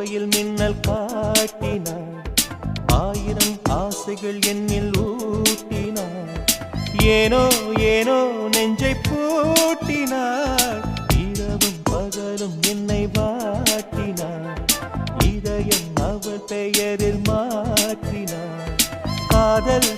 போர்வையில் மின்னல் காட்டினாள், ஆயிரம் ஆசைகள் என்னில் ஊட்டினாள். ஏனோ ஏனோ நெஞ்சை பூட்டினாள், இரவும் பகலும் என்னை வாட்டினாள். இதயம் அவள் பெயரில் மாற்றினாள். காதல்